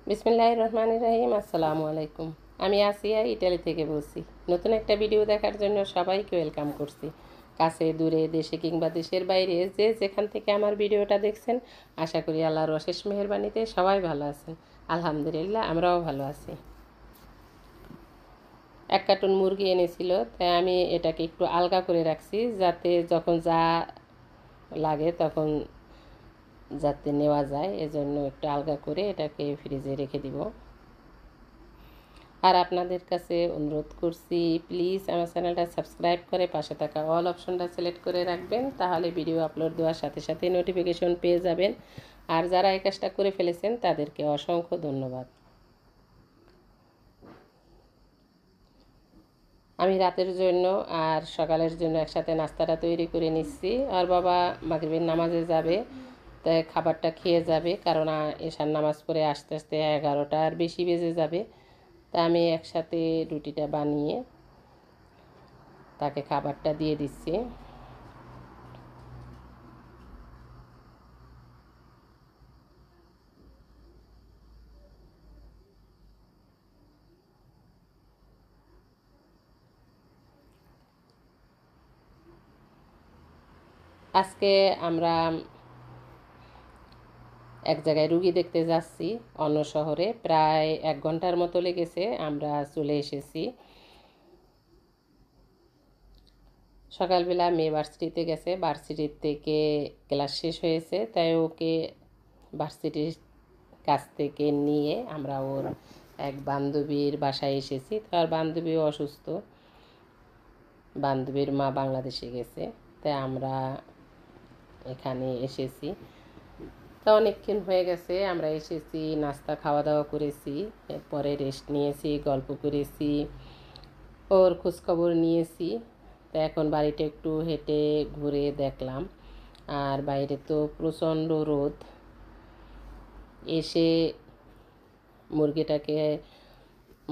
বিসমিল্লাহির রহমানির রহিম। আসসালামু আলাইকুম। আমি আসিয়া, ইটালি থেকে বলছি। নতুন একটা ভিডিও দেখার জন্য সবাইকে ওয়েলকাম করছি। কাছে দূরে, দেশে কিংবা দেশের বাইরে যে যেখান থেকে আমার ভিডিওটা দেখছেন, আশা করি আল্লাহর অশেষ মেহেরবানিতে সবাই ভালো আছেন। আলহামদুলিল্লাহ, আমরাও ভালো আছি। এক কার্টুন মুরগি এনেছিল, তাই আমি এটাকে একটু আলগা করে রাখছি, যাতে যখন যা লাগে তখন যাতে নেওয়া যায়, এজন্য একটু আলগা করে এটাকে ফ্রিজে রেখে দিব। আর আপনাদের কাছে অনুরোধ করছি, প্লিজ আমার চ্যানেলটা সাবস্ক্রাইব করে পাশে থাকা অল অপশনটা সিলেক্ট করে রাখবেন, তাহলে ভিডিও আপলোড দেওয়ার সাথে সাথে নোটিফিকেশন পেয়ে যাবেন। আর যারা এই কাজটা করে ফেলেছেন তাদেরকে অসংখ্য ধন্যবাদ। আমি রাতের জন্য আর সকালের জন্য একসাথে নাস্তাটা তৈরি করে নিচ্ছি। আর বাবা মাগরিবের নামাজে যাবে, তাই খাবারটা খেয়ে যাবে, কারণ এশার নামাজ পড়ে আস্তে আস্তে 11টার বেশি বেজে যাবে। তা আমি একসাথে রুটিটা বানিয়ে তাকে খাবারটা দিয়ে দিচ্ছি। আজকে আমরা এক জায়গায় রুগী দেখতে যাচ্ছি, অন্য শহরে। প্রায় 1 ঘন্টার মতো লেগেছে, আমরা চলে এসেছি। সকালবেলা মেয়ে ভার্সিটিতে গেছে, ভার্সিটির থেকে ক্লাস শেষ হয়েছে, তাই ওকে ভার্সিটির কাছ থেকে নিয়ে আমরা ওর এক বান্ধবীর বাসায় এসেছি। তার বান্ধবী অসুস্থ, বান্ধবীর মা বাংলাদেশে গেছে, তাই আমরা এখানে এসেছি। তা অনেকক্ষণ হয়ে গেছে আমরা এসেছি, নাস্তা খাওয়া দাওয়া করেছি, এরপরে রেস্ট নিয়েছি, গল্প করেছি, ওর খোঁজখবর নিয়েছি। তা এখন বাড়িটা একটু হেঁটে ঘুরে দেখলাম, আর বাইরে তো প্রচণ্ড রোদ। এসে মুরগিটাকে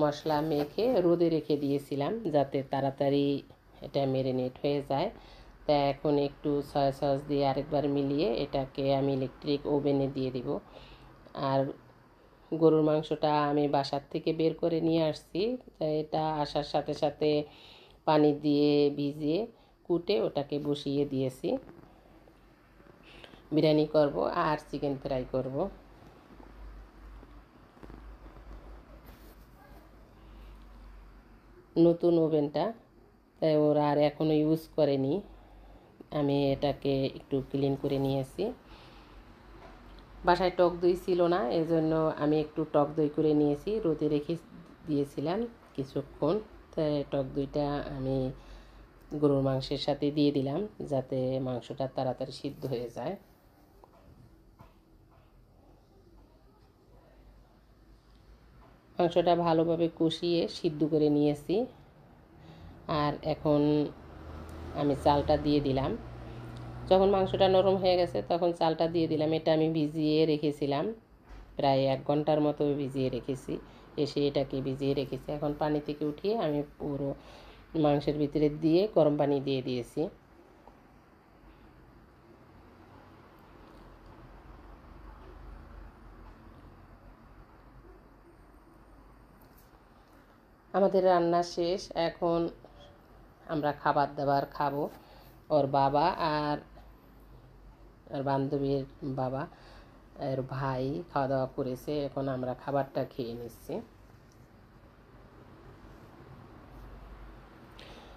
মশলা মেখে রোদে রেখে দিয়েছিলাম, যাতে তাড়াতাড়ি এটা ম্যারিনেট হয়ে যায়। তা এখন একটু সয়া সস দিয়ে আরেকবার মিলিয়ে এটাকে আমি ইলেকট্রিক ওভেনে দিয়ে দিব। আর গরুর মাংসটা আমি বাসার থেকে বের করে নিয়ে আসছি, তাই এটা আসার সাথে সাথে পানি দিয়ে ভিজিয়ে কুটে ওটাকে বসিয়ে দিয়েছি। বিরিয়ানি করব আর চিকেন ফ্রাই করব। নতুন ওভেনটা, তাই ওরা আর এখনও ইউজ করেনি। আমি এটাকে একটু ক্লিন করে নিয়েছি। বাসায় টক দই ছিল না, এজন্য আমি একটু টক দই করে নিয়েছি, রোদে রেখে দিয়েছিলাম কিছুক্ষণ। তাই টক দইটা আমি গরুর মাংসের সাথে দিয়ে দিলাম, যাতে মাংসটা তাড়াতাড়ি সিদ্ধ হয়ে যায়। মাংসটা ভালোভাবে কষিয়ে সিদ্ধ করে নিয়েছি। আর এখন আমি চালটা দিয়ে দিলাম। যখন মাংসটা নরম হয়ে গেছে তখন চালটা দিয়ে দিলাম। এটা আমি ভিজিয়ে রেখেছিলাম, প্রায় 1 ঘন্টার মতো ভিজিয়ে রেখেছি। এসে এটাকে ভিজিয়ে রেখেছি, এখন পানি থেকে উঠিয়ে আমি পুরো মাংসের ভিতরে দিয়ে গরম পানি দিয়ে দিয়েছি। আমাদের রান্না শেষ, এখন আমরা খাবার দাবার খাবো। ওর বাবা আর বান্ধবীর বাবা আর ভাই খাওয়া দাওয়া করেছে, এখন আমরা খাবারটা খেয়ে নিচ্ছি।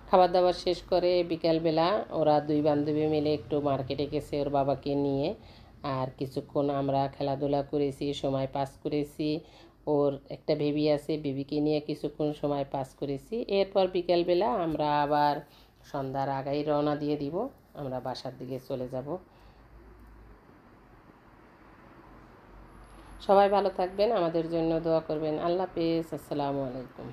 খাবার দাবার শেষ করে বিকালবেলা ওরা দুই বান্ধবী মিলে একটু মার্কেটে গেছে ওর বাবাকে নিয়ে। আর কিছুক্ষণ আমরা খেলাধুলা করেছি, সময় পাস করেছি। ওর একটা বেবি আছে, বেবিকে নিয়ে কিছুক্ষণ সময় পাস করেছি। এরপর বিকালবেলা আমরা আবার সন্ধ্যার আগেই রওনা দিয়ে দিব, আমরা বাসার দিকে চলে যাব। সবাই ভালো থাকবেন, আমাদের জন্য দোয়া করবেন। আল্লাহ হাফেজ। আসসালামু আলাইকুম।